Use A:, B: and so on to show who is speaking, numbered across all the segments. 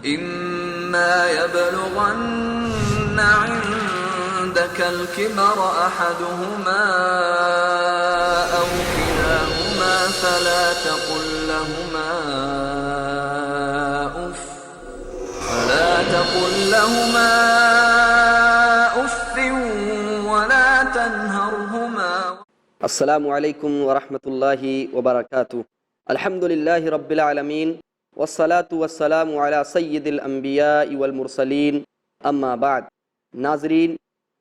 A: إما يبلغن عندك الكبر أحدهما أو كلاهما فلا تقل لهما أف ولا تنهرهما.
B: السلام علیکم ورحمۃ اللہ وبرکاتہ. الحمد للہ رب العالمین والصلاة والسلام علی سید الانبیاء والمرسلین، اما بعد. ناظرین،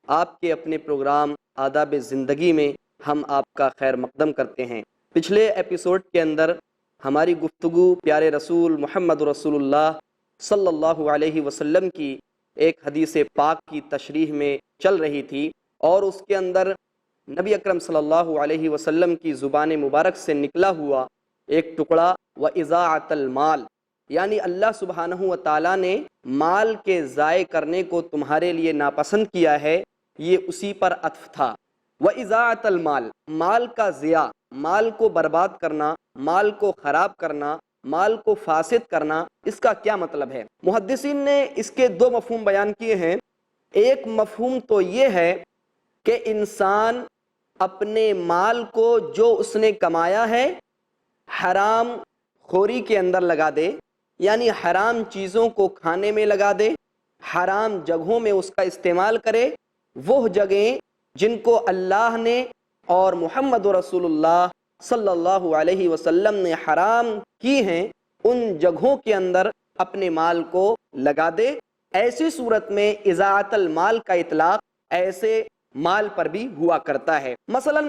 B: آپ کے اپنے پروگرام آداب زندگی میں ہم آپ کا خیر مقدم کرتے ہیں. پچھلے ایپیسوڈ کے اندر ہماری گفتگو پیارے رسول محمد رسول اللہ صلی اللہ علیہ وسلم کی ایک حدیث پاک کی تشریح میں چل رہی تھی، اور اس کے اندر نبی اکرم صلی اللہ علیہ وسلم کی زبان مبارک سے نکلا ہوا ایک ٹکڑا وَإِضَاعَةَ الْمَالِ، یعنی اللہ سبحانہ و تعالیٰ نے مال کے ضائع کرنے کو تمہارے لیے ناپسند کیا ہے، یہ اسی پر عطف تھا. وَإِضَاعَةَ الْمَالِ، مال کا ضیاع، مال کو برباد کرنا، مال کو خراب کرنا، مال کو فاسد کرنا، اس کا کیا مطلب ہے؟ محدثین نے اس کے دو مفہوم بیان کیے ہیں. ایک مفہوم تو یہ ہے کہ انسان اپنے مال کو جو اس نے کمایا ہے حرام خوری کے اندر لگا دے، یعنی حرام چیزوں کو کھانے میں لگا دے، حرام جگہوں میں اس کا استعمال کرے. وہ جگہیں جن کو اللہ نے اور محمد رسول اللہ صلی اللہ علیہ وسلم نے حرام کی ہیں، ان جگہوں کے اندر اپنے مال کو لگا دے. ایسی صورت میں اضاعت المال کا اطلاق ایسے مال پر بھی ہوا کرتا ہے. مثلا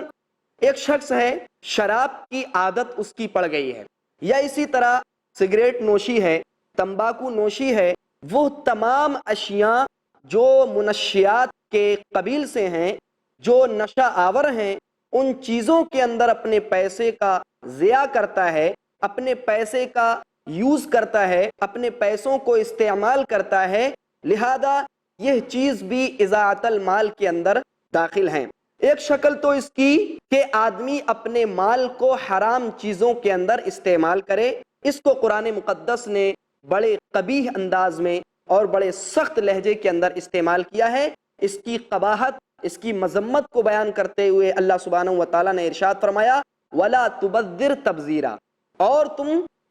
B: ایک شخص ہے، شراب کی عادت اس کی پڑ گئی ہے، یا اسی طرح سگریٹ نوشی ہے، تمباکو نوشی ہے، وہ تمام اشیاء جو منشیات کے قبیل سے ہیں، جو نشہ آور ہیں، ان چیزوں کے اندر اپنے پیسے کا ضیاع کرتا ہے، اپنے پیسے کا یوز کرتا ہے، اپنے پیسوں کو استعمال کرتا ہے. لہذا یہ چیز بھی اضاعت المال کے اندر داخل ہیں. ایک شکل تو اس کی کہ آدمی اپنے مال کو حرام چیزوں کے اندر استعمال کرے. اس کو قرآن مقدس نے بڑے قبیح انداز میں اور بڑے سخت لہجے کے اندر استعمال کیا ہے. اس کی قباحت، اس کی مذمت کو بیان کرتے ہوئے اللہ سبحانہ و تعالیٰ نے ارشاد فرمایا وَلَا تُبَذِّرْ تَبْذِيرًا، اور تم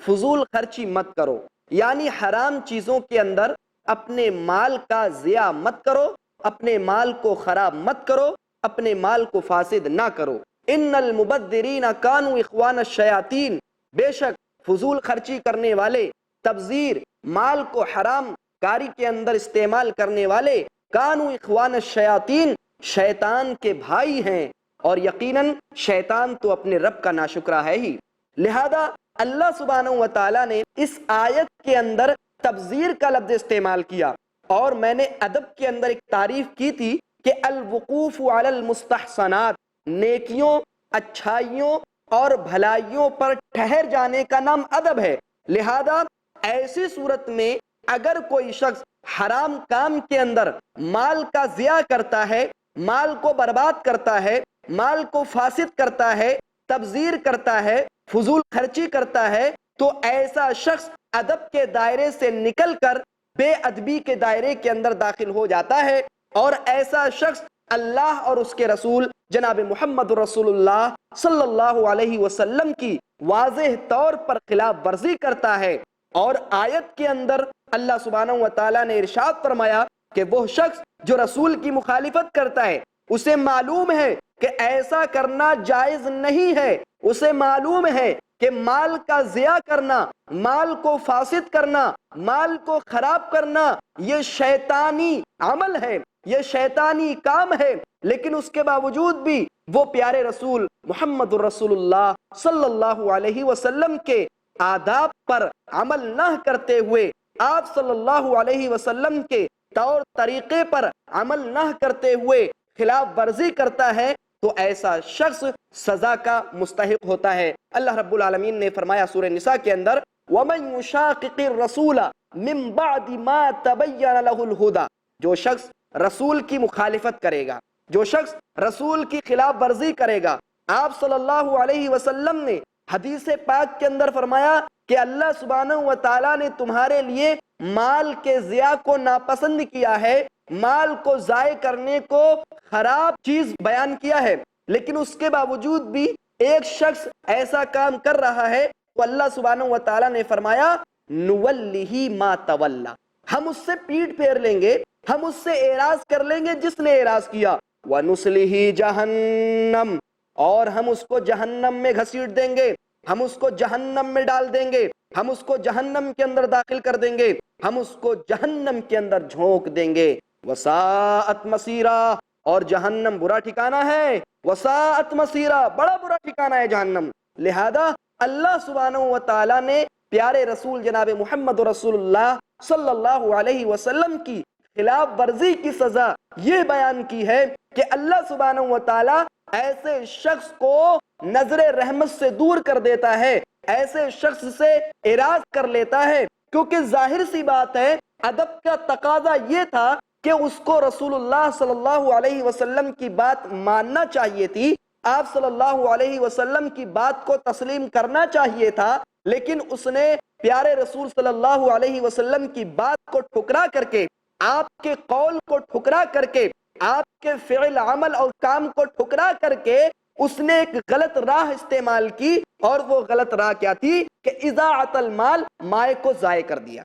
B: فضول خرچی مت کرو، یعنی حرام چیزوں کے اندر اپنے مال کا ضیاع مت کرو، اپنے مال کو خراب مت کرو، اپنے مال کو فاسد نہ کرو. ان المبذرین کانوا اخوان الشیاطین، بے شک فضول خرچی کرنے والے، تبذیر، مال کو حرام کاری کے اندر استعمال کرنے والے، کانوا اخوان الشیاطین، شیطان کے بھائی ہیں، اور یقیناً شیطان تو اپنے رب کا ناشکرا ہے ہی. لہذا اللہ سبحانہ و تعالیٰ نے اس آیت کے اندر تبذیر کا لفظ استعمال کیا، اور میں نے ادب کے اندر ایک تعریف کی تھی کہ الوقوف علی المستحسنات، نیکیوں، اچھائیوں اور بھلائیوں پر ٹھہر جانے کا نام ادب ہے. لہذا ایسی صورت میں اگر کوئی شخص حرام کام کے اندر مال کا ضیاع کرتا ہے، مال کو برباد کرتا ہے، مال کو فاسد کرتا ہے، تبذیر کرتا ہے، فضول خرچی کرتا ہے، تو ایسا شخص ادب کے دائرے سے نکل کر بے ادبی کے دائرے کے اندر داخل ہو جاتا ہے، اور ایسا شخص اللہ اور اس کے رسول جناب محمد رسول اللہ صلی اللہ علیہ وسلم کی واضح طور پر خلاف ورزی کرتا ہے. اور آیت کے اندر اللہ سبحانہ و تعالیٰ نے ارشاد فرمایا کہ وہ شخص جو رسول کی مخالفت کرتا ہے، اسے معلوم ہے کہ ایسا کرنا جائز نہیں ہے، اسے معلوم ہے کہ مال کا ضیاع کرنا، مال کو فاسد کرنا، مال کو خراب کرنا یہ شیطانی عمل ہے، یہ شیطانی کام ہے. لیکن اس کے باوجود بھی وہ پیارے رسول محمد رسول اللہ صلی اللہ علیہ وسلم کے آداب پر عمل نہ کرتے ہوئے، آپ صلی اللہ علیہ وسلم کے طور طریقے پر عمل نہ کرتے ہوئے خلاف ورزی کرتا ہے، تو ایسا شخص سزا کا مستحق ہوتا ہے. اللہ رب العالمین نے فرمایا سورہ نساء کے اندر وَمَن يُشَاقِقِ الرَّسُولَ مِن بَعْدِ مَا تَبَيَّنَ لَهُ الْهُدَى، جو شخص رسول کی مخالفت کرے گا، جو شخص رسول کی خلاف ورزی کرے گا. آپ صلی اللہ علیہ وسلم نے حدیث پاک کے اندر فرمایا کہ اللہ سبحانہ و تعالیٰ نے تمہارے لیے مال کے ضیاع کو ناپسند کیا ہے، مال کو ضائع کرنے کو خراب چیز بیان کیا ہے، لیکن اس کے باوجود بھی ایک شخص ایسا کام کر رہا ہے تو اللہ سبحانہ و تعالیٰ نے فرمایا نولہ ما تولا، ہم اس سے پیٹ پھیر لیں گے، ہم اس سے اعراض کر لیں گے جس نے اعراض کیا، وَنُصْلِهِ جہنم، اور ہم اس کو جہنم میں گھسیٹ دیں گے، ہم اس کو جہنم میں ڈال دیں گے، ہم اس کو جہنم کے اندر داخل کر دیں گے، ہم اس کو جہنم کے اندر جھونک دیں گے، وَسَاءَتْ مَصِيرًا، اور جہنم برا ٹھکانہ ہے، وَسَاءَتْ مَصِيرًا، بڑا برا ٹھکانہ ہے جہنم۔ لہذا اللہ سبحانہ و تعالیٰ نے پیارے رسول جناب محمد رسول اللہ صلی اللہ علیہ وسلم کی خلاف ورزی کی سزا یہ بیان کی ہے کہ اللہ سبحانہ و تعالیٰ ایسے شخص کو نظر رحمت سے دور کر دیتا ہے، ایسے شخص سے اعراض کر لیتا ہے، کیونکہ ظاہر سی بات ہے ادب کا تقاضا یہ تھا کہ اس کو رسول اللہ صلی اللہ علیہ وسلم کی بات ماننا چاہیے تھی، آپ صلی اللہ علیہ وسلم کی بات کو تسلیم کرنا چاہیے تھا، لیکن اس نے پیارے رسول صلی اللہ علیہ وسلم کی بات کو ٹھکرا کر کے، آپ کے قول کو ٹھکرا کر کے، آپ کے فعل عمل اور کام کو ٹھکرا کر کے اس نے ایک غلط راہ استعمال کی، اور وہ غلط راہ کیا تھی کہ اضاعت المال، مال کو ضائع کر دیا۔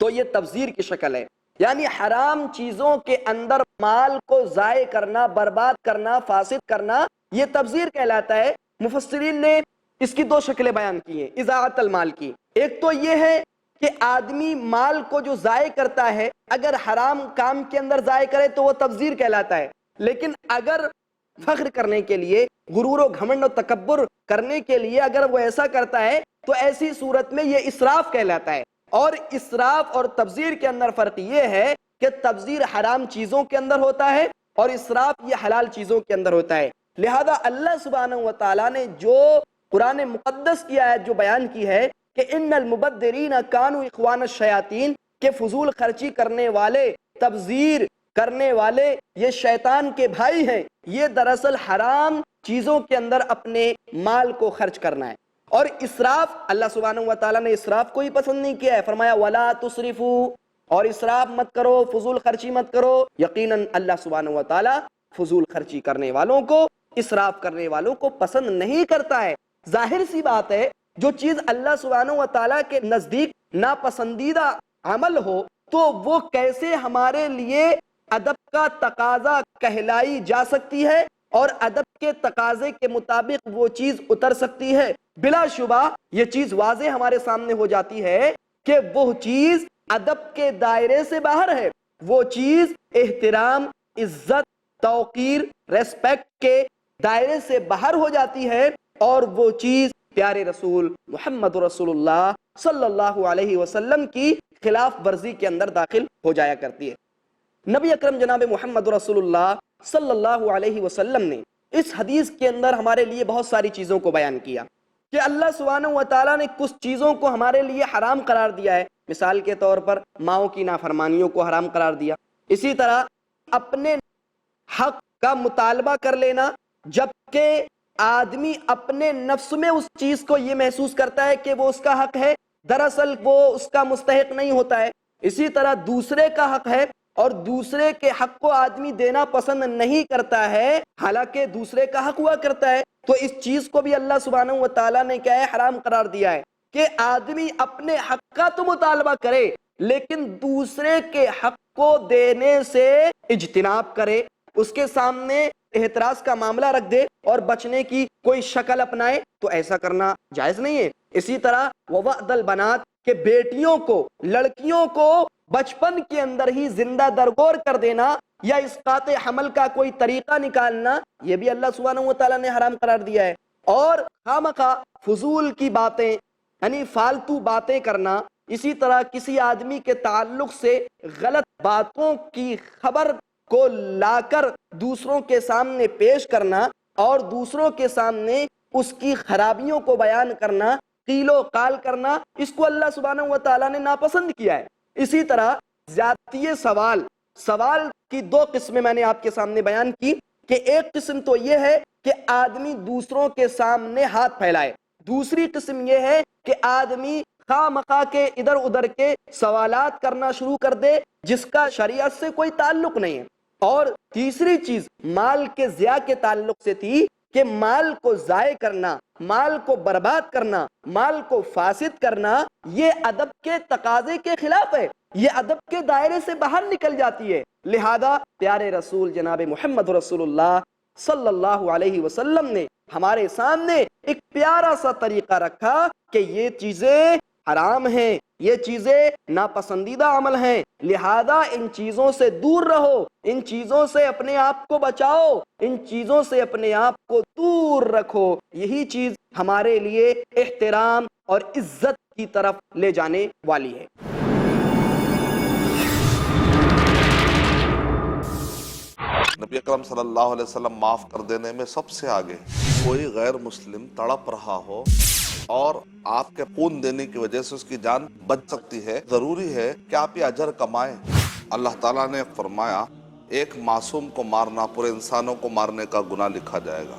B: تو یہ تبذیر کی شکل ہے، یعنی حرام چیزوں کے اندر مال کو ضائع کرنا، برباد کرنا، فاسد کرنا، یہ تبذیر کہلاتا ہے۔ مفسرین نے اس کی دو شکلیں بیان کی ہیں اضاعت المال کی۔ ایک تو یہ ہے کہ آدمی مال کو جو ضائع کرتا ہے اگر حرام کام کے اندر ضائع کرے تو وہ تبذیر کہلاتا ہے، لیکن اگر فخر کرنے کے لیے، غرور و گھمنڈ و تکبر کرنے کے لیے اگر وہ ایسا کرتا ہے تو ایسی صورت میں یہ اسراف کہلاتا ہے۔ اور اسراف اور تبذیر کے اندر فرق یہ ہے کہ تبذیر حرام چیزوں کے اندر ہوتا ہے اور اسراف یہ حلال چیزوں کے اندر ہوتا ہے۔ لہذا اللہ سبحانہ و تعالیٰ نے جو قرآن مقدس کی آیت جو بیان کی ہے کہ ان المبذرین کانوا اخوان الشیاطین، کہ فضول خرچی کرنے والے، تبذیر کرنے والے یہ شیطان کے بھائی ہیں، یہ دراصل حرام چیزوں کے اندر اپنے مال کو خرچ کرنا ہے۔ اور اسراف، اللہ سبحانہ و تعالیٰ نے اسراف کو ہی پسند نہیں کیا ہے، فرمایا وَلَا تُسْرِفُوا، اور اسراف مت کرو، فضول خرچی مت کرو۔ یقیناً اللہ سبحانہ و تعالیٰ فضول خرچی کرنے والوں کو، اسراف کرنے والوں کو پسند نہیں کرتا ہے۔ ظاہر سی بات ہے جو چیز اللہ سبحانہ و تعالیٰ کے نزدیک ناپسندیدہ عمل ہو تو وہ کیسے ہمارے لیے ادب کا تقاضا کہلائی جا سکتی ہے اور ادب کے تقاضے کے مطابق وہ چیز اتر سکتی ہے۔ بلا شبہ یہ چیز واضح ہمارے سامنے ہو جاتی ہے کہ وہ چیز ادب کے دائرے سے باہر ہے، وہ چیز احترام، عزت، توقیر، ریسپیکٹ کے دائرے سے باہر ہو جاتی ہے، اور وہ چیز پیارے رسول محمد رسول اللہ صلی اللہ علیہ وسلم کی خلاف ورزی کے اندر داخل ہو جایا کرتی ہے۔ نبی اکرم جناب محمد رسول اللہ صلی اللہ علیہ وسلم نے اس حدیث کے اندر ہمارے لیے بہت ساری چیزوں کو بیان کیا کہ اللہ سبحانہ و تعالیٰ نے کچھ چیزوں کو ہمارے لیے حرام قرار دیا ہے، مثال کے طور پر ماؤں کی نافرمانیوں کو حرام قرار دیا، اسی طرح اپنے حق کا مطالبہ کر لینا جبکہ آدمی اپنے نفس میں اس چیز کو یہ محسوس کرتا ہے کہ وہ اس کا حق ہے، دراصل وہ اس کا مستحق نہیں ہوتا ہے۔ اسی طرح دوسرے کا حق ہے اور دوسرے کے حق کو آدمی دینا پسند نہیں کرتا ہے، حالانکہ دوسرے کا حق ہوا کرتا ہے۔ تو اس چیز کو بھی اللہ سبحانہ و تعالیٰ نے کیا ہے حرام قرار دیا ہے کہ آدمی اپنے حق کا تو مطالبہ کرے لیکن دوسرے کے حق کو دینے سے اجتناب کرے، اس کے سامنے احتراز کا معاملہ رکھ دے اور بچنے کی کوئی شکل اپنائے، تو ایسا کرنا جائز نہیں ہے۔ اسی طرح وَوَعْدَ الْبَنَاتِ، کہ بیٹیوں کو، لڑکیوں کو بچپن کے اندر ہی زندہ درگور کر دینا یا اسقاط حمل کا کوئی طریقہ نکالنا، یہ بھی اللہ سبحانہ و تعالیٰ نے حرام قرار دیا ہے۔ اور خامخواہ فضول کی باتیں یعنی فالتو باتیں کرنا، اسی طرح کسی آدمی کے تعلق سے غلط باتوں کی خبر کو لا کر دوسروں کے سامنے پیش کرنا اور دوسروں کے سامنے اس کی خرابیوں کو بیان کرنا، قیل و قال کرنا، اس کو اللہ سبحانہ و تعالیٰ نے ناپسند کیا ہے۔ اسی طرح زیادتی سوال کی دو قسمیں میں نے آپ کے سامنے بیان کی کہ ایک قسم تو یہ ہے کہ آدمی دوسروں کے سامنے ہاتھ پھیلائے، دوسری قسم یہ ہے کہ آدمی خواہ مخواہ کے ادھر ادھر کے سوالات کرنا شروع کر دے جس کا شریعت سے کوئی تعلق نہیں ہے۔ اور تیسری چیز مال کے ضیاع کے تعلق سے تھی کہ مال کو ضائع کرنا، مال کو برباد کرنا، مال کو فاسد کرنا، یہ ادب کے تقاضے کے خلاف ہے، یہ ادب کے دائرے سے باہر نکل جاتی ہے۔ لہذا پیارے رسول جناب محمد رسول اللہ صلی اللہ علیہ وسلم نے ہمارے سامنے ایک پیارا سا طریقہ رکھا کہ یہ چیزیں حرام ہیں، یہ چیزیں ناپسندیدہ عمل ہیں، لہذا ان چیزوں سے دور رہو، ان چیزوں سے اپنے آپ کو بچاؤ، ان چیزوں سے اپنے آپ کو دور رکھو۔ یہی چیز ہمارے لیے احترام اور عزت کی طرف لے جانے والی ہے۔
C: نبی اکرم صلی اللہ علیہ وسلم معاف کر دینے میں سب سے آگے۔ کوئی غیر مسلم تڑپ رہا ہو اور آپ کے خون دینے کی وجہ سے اس کی جان بچ سکتی ہے، ضروری ہے کہ آپ یہ اجر کمائیں۔ اللہ تعالیٰ نے فرمایا ایک معصوم کو مارنا پورے انسانوں کو مارنے کا گناہ لکھا جائے گا۔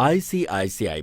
D: ICICI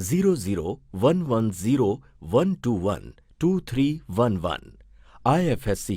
D: 001101212311, IFSC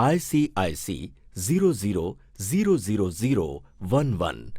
D: ICIC 00000011,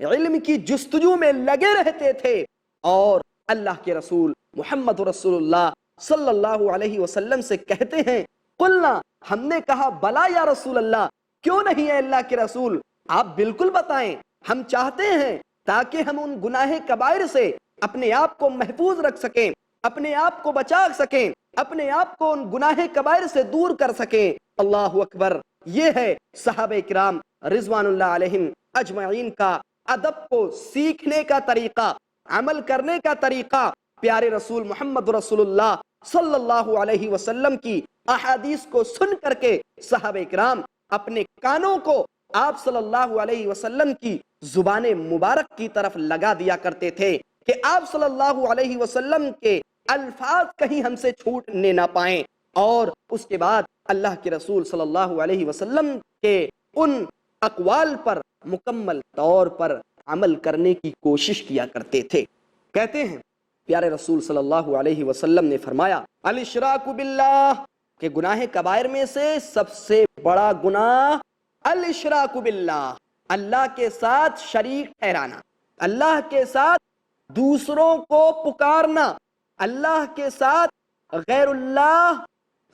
B: علم کی جستجو میں لگے رہتے تھے اور اللہ کے رسول محمد رسول اللہ صلی اللہ علیہ وسلم سے کہتے ہیں قلنا، ہم نے کہا بلا یا رسول اللہ، کیوں نہیں ہے اللہ کے رسول، آپ بالکل بتائیں، ہم چاہتے ہیں تاکہ ہم ان گناہ کبائر سے اپنے آپ کو محفوظ رکھ سکیں، اپنے آپ کو بچا سکیں، اپنے آپ کو ان گناہ کبائر سے دور کر سکیں۔ اللہ اکبر، یہ ہے صحابہ کرام رضوان اللہ علیہم اجمعین کا ادب کو سیکھنے کا طریقہ، عمل کرنے کا طریقہ۔ پیارے رسول محمد رسول اللہ صلی اللہ علیہ وسلم کی احادیث کو سن کر کے صحابہ کرام اپنے کانوں کو آپ صلی اللہ علیہ وسلم کی زبان مبارک کی طرف لگا دیا کرتے تھے کہ آپ صلی اللہ علیہ وسلم کے الفاظ کہیں ہم سے چھوٹنے نہ پائیں، اور اس کے بعد اللہ کے رسول صلی اللہ علیہ وسلم کے ان اقوال پر مکمل طور پر عمل کرنے کی کوشش کیا کرتے تھے۔ کہتے ہیں پیارے رسول صلی اللہ علیہ وسلم نے فرمایا الاشراک باللہ، کہ گناہ کبائر میں سے سب سے بڑا گناہ الاشراک باللہ، اللہ کے ساتھ شریک ٹھہرانا، اللہ کے ساتھ دوسروں کو پکارنا، اللہ کے ساتھ غیر اللہ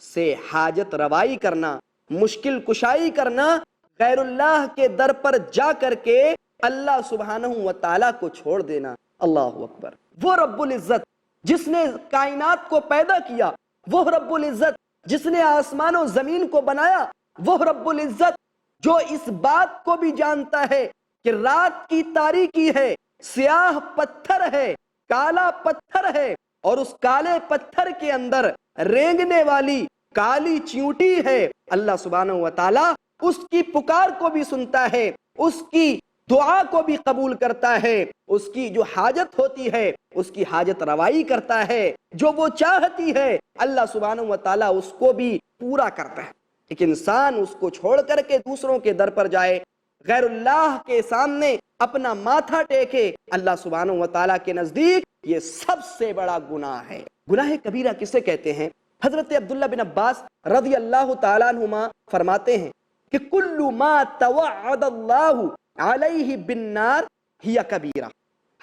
B: سے حاجت روائی کرنا، مشکل کشائی کرنا، غیر اللہ کے در پر جا کر کے اللہ سبحانہ و تعالیٰ کو چھوڑ دینا۔ اللہ اکبر، وہ رب العزت جس نے کائنات کو پیدا کیا، وہ رب العزت جس نے آسمان و زمین کو بنایا، وہ رب العزت جو اس بات کو بھی جانتا ہے کہ رات کی تاریکی ہے، سیاہ پتھر ہے، کالا پتھر ہے، اور اس کالے پتھر کے اندر رینگنے والی کالی چیونٹی ہے، اللہ سبحانہ و تعالیٰ اس کی پکار کو بھی سنتا ہے، اس کی دعا کو بھی قبول کرتا ہے، اس کی جو حاجت ہوتی ہے اس کی حاجت روائی کرتا ہے، جو وہ چاہتی ہے اللہ سبحانہ و تعالیٰ اس کو بھی پورا کرتا ہے۔ ایک انسان اس کو چھوڑ کر کے دوسروں کے در پر جائے، غیر اللہ کے سامنے اپنا ماتھا ٹیکے، اللہ سبحانہ و تعالیٰ کے نزدیک یہ سب سے بڑا گناہ ہے۔ گناہ کبیرہ کسے کہتے ہیں؟ حضرت عبداللہ بن عباس رضی اللہ تعالیٰ عنہما فرماتے ہیں کہ کل ما توعد اللہ علیہ بالنار ہی کبیرہ،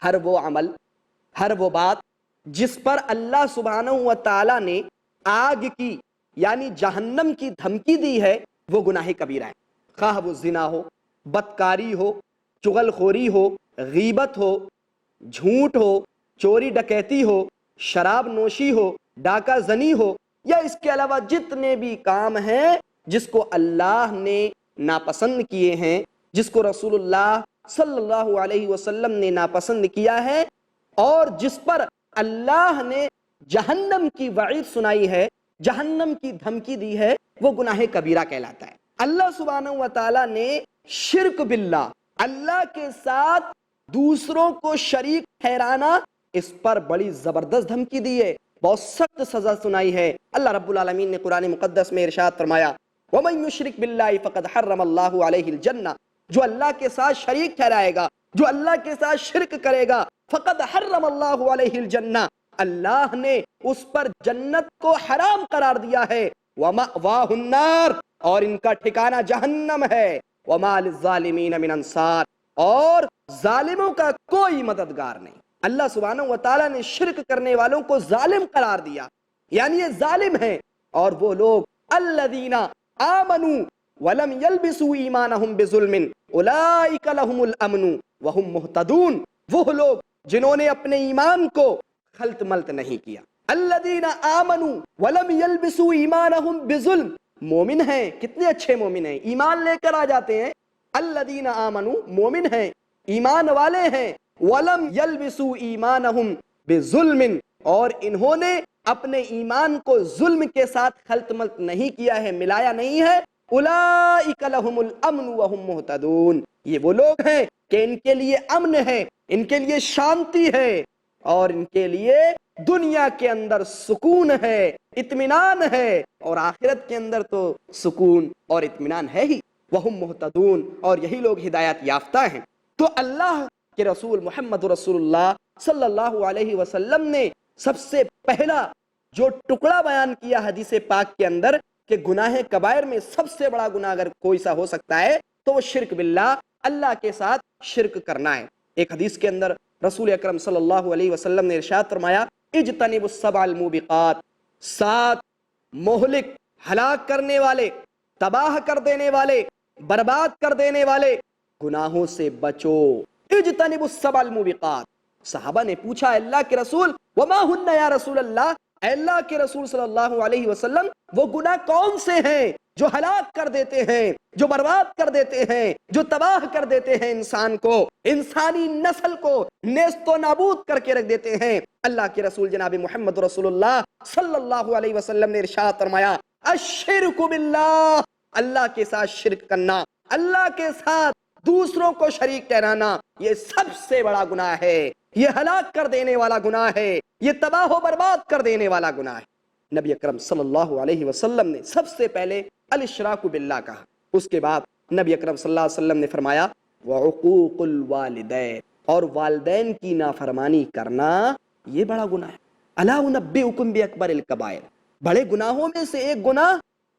B: ہر وہ عمل، ہر وہ بات جس پر اللہ سبحانہ و تعالیٰ نے آگ کی یعنی جہنم کی دھمکی دی ہے وہ گناہ کبیرہ ہے، خواہ وہ زنا ہو، بدکاری ہو، چغل خوری ہو، غیبت ہو، جھوٹ ہو، چوری ڈکیتی ہو، شراب نوشی ہو، ڈاکہ زنی ہو، یا اس کے علاوہ جتنے بھی کام ہیں جس کو اللہ نے ناپسند کیے ہیں، جس کو رسول اللہ صلی اللہ علیہ وسلم نے ناپسند کیا ہے، اور جس پر اللہ نے جہنم کی وعید سنائی ہے، جہنم کی دھمکی دی ہے، وہ گناہ کبیرہ کہلاتا ہے۔ اللہ سبحانہ و تعالیٰ نے شرک باللہ، اللہ کے ساتھ دوسروں کو شریک ٹھہرانا، اس پر بڑی زبردست دھمکی دی ہے، بہت سخت سزا سنائی ہے۔ اللہ رب العالمین نے قرآن مقدس میں ارشاد فرمایا وَمَن يُشْرِكْ بِاللَّهِ فَقَدْ حَرَّمَ اللَّهُ عَلَيْهِ الْجَنَّةَ، جو اللہ کے ساتھ شریک ٹھہرائے گا، جو اللہ کے ساتھ شرک کرے گا، فَقَدْ حَرَّمَ اللَّهُ عَلَيْهِ الْجَنَّةَ، اللہ نے اس پر جنت کو حرام قرار دیا ہے، وَمَأْوَاهُ النَّارُ، اور ان کا ٹھکانہ جہنم ہے، وَمَا لِلظَّالِمِينَ مِنْ أَنصَارٍ، اور ظالموں کا کوئی مددگار نہیں۔ اللہ سبحانہ و تعالیٰ نے شرک کرنے والوں کو ظالم قرار دیا، یعنی یہ ظالم ہیں، اور وہ لوگ الذین آمنوا ولم يلبسوا ایمانہم بظلم اولئک لہم الامن وہم مہتدون، وہ لوگ جنہوں نے اپنے ایمان کو خلط ملط نہیں کیا۔ الذین آمنوا ولم يلبسوا ایمانہم بظلم، مومن ہیں، کتنے اچھے مومن ہیں، ایمان لے کر آ جاتے ہیں۔ الذین آمنوا، مومن ہیں، ایمان والے ہیں، وَلَمْ يَلْبِسُوا إِيمَانَهُمْ بِظُلْمٍ، اور انہوں نے اپنے ایمان کو ظلم کے ساتھ خلط ملط نہیں کیا ہے، ملایا نہیں ہے۔ أُولَئِكَ لَهُمُ الْأَمْنُ وَهُمْ مُهْتَدُونَ، یہ وہ لوگ ہیں کہ ان کے لیے امن ہے، ان کے لیے شانتی ہے، اور ان کے لیے دنیا کے اندر سکون ہے، اطمینان ہے، اور آخرت کے اندر تو سکون اور اطمینان ہے ہی۔ وَهُمْ مُهْتَدُونَ، اور یہی لوگ ہدایت یافتہ ہیں۔ تو اللہ کہ رسول محمد رسول اللہ صلی اللہ علیہ وسلم نے سب سے پہلا جو ٹکڑا بیان کیا حدیث پاک کے اندر کہ گناہ کبائر میں سب سے بڑا گناہ اگر کوئی سا ہو سکتا ہے تو وہ شرک باللہ، اللہ کے ساتھ شرک کرنا ہے۔ ایک حدیث کے اندر رسول اکرم صلی اللہ علیہ وسلم نے ارشاد فرمایا اجتنبوا السبع الموبقات، 7 مہلک، ہلاک کرنے والے، تباہ کر دینے والے، برباد کر دینے والے گناہوں سے بچو۔ اجتنبوا السبع الموبقات۔ صحابہ نے پوچھا اللہ کے رسول وما ہن یا رسول اللہ، اے اللہ کے رسول صلی اللہ علیہ وسلم وہ گناہ کون سے ہیں جو ہلاک کر دیتے ہیں، جو برباد کر دیتے ہیں، جو تباہ کر دیتے ہیں انسان کو، انسانی نسل کو نیست و نابود کر کے رکھ دیتے ہیں؟ اللہ کے رسول جناب محمد رسول اللہ صلی اللہ علیہ وسلم نے ارشاد فرمایا الشرک باللہ، اللہ کے ساتھ شرک کرنا، اللہ کے ساتھ دوسروں کو شریک ٹھہرانا، یہ سب سے بڑا گناہ ہے، یہ ہلاک کر دینے والا گناہ ہے، یہ تباہ و برباد کر دینے والا گناہ ہے۔ نبی اکرم صلی اللہ علیہ وسلم نے سب سے پہلے الاشراک باللہ کہا، اس کے بعد نبی اکرم صلی اللہ علیہ وسلم نے فرمایا وعقوق الوالدین، اور والدین کی نافرمانی کرنا یہ بڑا گناہ ہے۔ الا انبئکم باکبر الکبائر، بڑے گناہوں میں سے ایک گناہ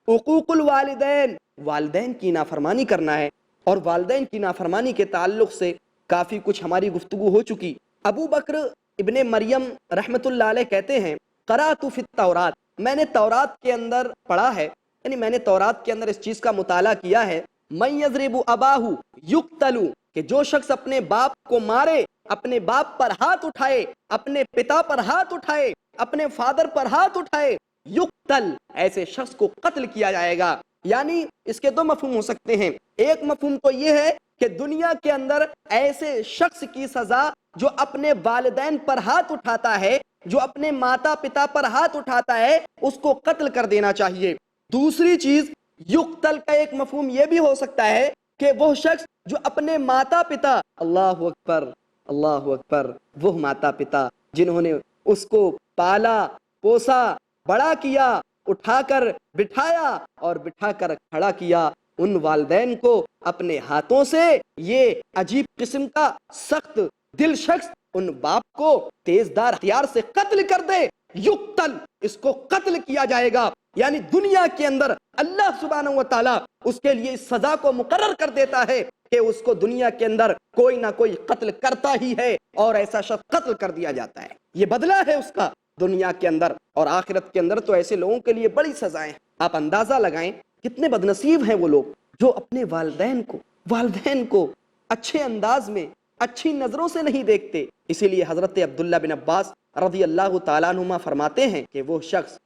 B: حقوق الوالدین، والدین کی نافرمانی کرنا ہے۔ اور والدین کی نافرمانی کے تعلق سے کافی کچھ ہماری گفتگو ہو چکی۔ ابو بکر ابن مریم رحمت اللہ علیہ کہتے ہیں قرأت فی التورات، میں نے تورات کے اندر پڑھا ہے، یعنی میں نے تورات کے اندر اس چیز کا مطالعہ کیا ہے، من یضرب اباہ یقتل، کہ جو شخص اپنے باپ کو مارے، اپنے باپ پر ہاتھ اٹھائے، اپنے پتا پر ہاتھ اٹھائے، اپنے فادر پر ہاتھ اٹھائے، یقتل، ایسے شخص کو قتل کیا جائے گا۔ یعنی اس کے 2 مفہوم ہو سکتے ہیں۔ ایک مفہوم تو یہ ہے کہ دنیا کے اندر ایسے شخص کی سزا جو اپنے والدین پر ہاتھ اٹھاتا ہے، جو اپنے ماتا پتا پر ہاتھ اٹھاتا ہے، اس کو قتل کر دینا چاہیے۔ دوسری چیز یقتل کا ایک مفہوم یہ بھی ہو سکتا ہے کہ وہ شخص جو اپنے ماتا پتا، اللہ اکبر اللہ اکبر، وہ ماتا پتا جنہوں نے اس کو پالا پوسا بڑا کیا، اٹھا کر بٹھایا اور بٹھا کر کھڑا کیا، ان والدین کو اپنے ہاتھوں سے یہ عجیب قسم کا سخت دل شخص ان باپ کو تیزدار ہتھیار سے قتل کر دے، یقتل، اس کو قتل کیا جائے گا۔ یعنی دنیا کے اندر اللہ سبحانہ و تعالیٰ اس کے لیے اس سزا کو مقرر کر دیتا ہے کہ اس کو دنیا کے اندر کوئی نہ کوئی قتل کرتا ہی ہے، اور ایسا شخص قتل کر دیا جاتا ہے، یہ بدلہ ہے اس کا دنیا کے اندر۔ اور آخرت کے اندر تو ایسے لوگوں کے لیے بڑی سزائیں ہیں۔ آپ اندازہ لگائیں کتنے بدنصیب ہیں وہ لوگ جو اپنے والدین کو اچھے انداز میں اچھی نظروں سے نہیں دیکھتے۔ اسی لیے حضرت عبداللہ بن عباس رضی اللہ تعالیٰ عنہما فرماتے ہیں کہ وہ شخص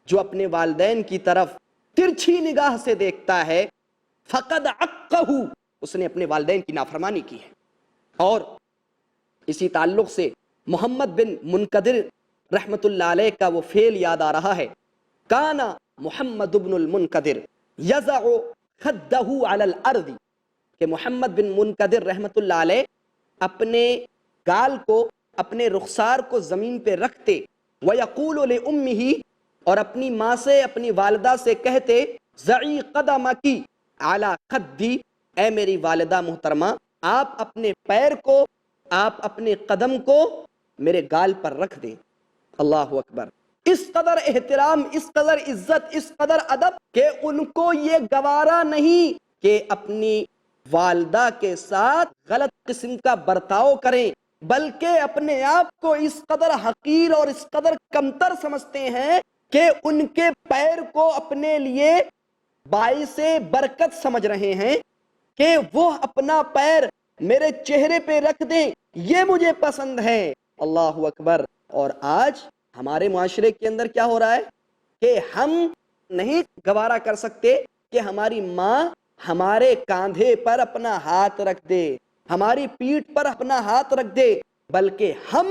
B: جو اپنے والدین کی طرف ترچھی نگاہ سے دیکھتا ہے فقد عقہ، اس نے اپنے والدین کی نافرمانی کی ہے۔ اور اسی تعلق سے محمد بن منقدر رحمت اللہ علیہ کا وہ فعل یاد آ رہا ہے، کانا محمد بن المنقدر یضع خدہ علی الارض، کہ محمد بن منقدر رحمت اللہ علیہ اپنے گال کو، اپنے رخسار کو زمین پہ رکھتے، ویقول لامہ، اور اپنی ماں سے، اپنی والدہ سے کہتے، ضعی قدمکی علی خدی، اے میری والدہ محترمہ آپ اپنے پیر کو، آپ اپنے قدم کو میرے گال پر رکھ دیں۔ اللہ اکبر، اس قدر احترام، اس قدر عزت، اس قدر ادب کہ ان کو یہ گوارا نہیں کہ اپنی والدہ کے ساتھ غلط قسم کا برتاؤ کریں، بلکہ اپنے آپ کو اس قدر حقیر اور اس قدر کمتر سمجھتے ہیں کہ ان کے پیر کو اپنے لیے باعث برکت سمجھ رہے ہیں کہ وہ اپنا پیر میرے چہرے پہ رکھ دیں، یہ مجھے پسند ہے۔ اللہ اکبر۔ اور آج ہمارے معاشرے کے اندر کیا ہو رہا ہے کہ ہم نہیں گوارا کر سکتے کہ ہماری ماں ہمارے کاندھے پر اپنا ہاتھ رکھ دے، ہماری پیٹھ پر اپنا ہاتھ رکھ دے، بلکہ ہم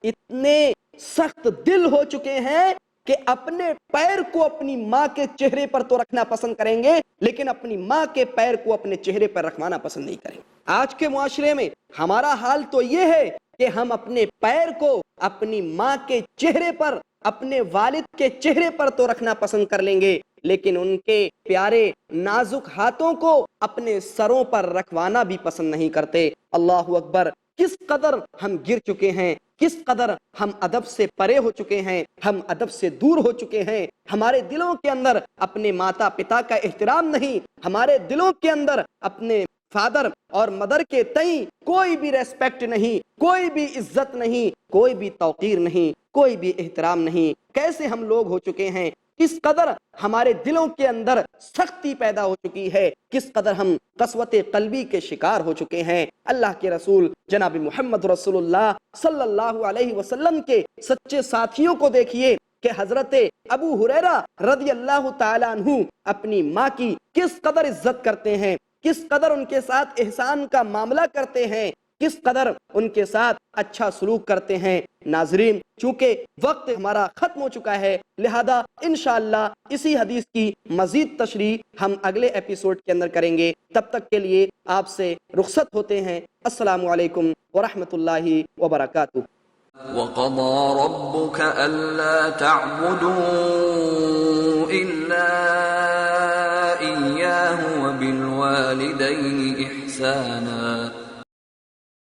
B: اتنے سخت دل ہو چکے ہیں کہ اپنے پیر کو اپنی ماں کے چہرے پر تو رکھنا پسند کریں گے، لیکن اپنی ماں کے پیر کو اپنے چہرے پر رکھوانا پسند نہیں کریں۔ آج کے معاشرے میں ہمارا حال تو یہ ہے کہ ہم اپنے پیر کو اپنی ماں کے چہرے پر، اپنے والد کے چہرے پر تو رکھنا پسند کر لیں گے، لیکن ان کے پیارے نازک ہاتھوں کو اپنے سروں پر رکھوانا بھی پسند نہیں کرتے۔ اللہ اکبر، کس قدر ہم گر چکے ہیں، کس قدر ہم ادب سے پرے ہو چکے ہیں، ہم ادب سے دور ہو چکے ہیں۔ ہمارے دلوں کے اندر اپنے ماتا پتا کا احترام نہیں، ہمارے دلوں کے اندر اپنے فادر اور مدر کے تئیں کوئی بھی ریسپیکٹ نہیں، کوئی بھی عزت نہیں، کوئی بھی توقیر نہیں، کوئی بھی احترام نہیں۔ کیسے ہم لوگ ہو چکے ہیں، کس قدر ہمارے دلوں کے اندر سختی پیدا ہو چکی ہے، کس قدر ہم قسوت قلبی کے شکار ہو چکے ہیں۔ اللہ کے رسول جناب محمد رسول اللہ صلی اللہ علیہ وسلم کے سچے ساتھیوں کو دیکھیے کہ حضرت ابو ہریرہ رضی اللہ تعالی عنہ اپنی ماں کی کس قدر عزت کرتے ہیں، کس قدر ان کے ساتھ احسان کا معاملہ کرتے ہیں، کس قدر ان کے ساتھ اچھا سلوک کرتے ہیں۔ ناظرین، چونکہ وقت ہمارا ختم ہو چکا ہے، لہذا انشاءاللہ اسی حدیث کی مزید تشریح ہم اگلے ایپیسوڈ کے اندر کریں گے۔ تب تک کے لیے آپ سے رخصت ہوتے ہیں۔ السلام علیکم ورحمۃ اللہ وبرکاتہ۔
A: وَقَضَى رَبُّكَ أَلَّا تَعْبُدُوا إِلَّا إِيَّاهُ وَبِالْوَالِدَيْنِ إِحْسَانًا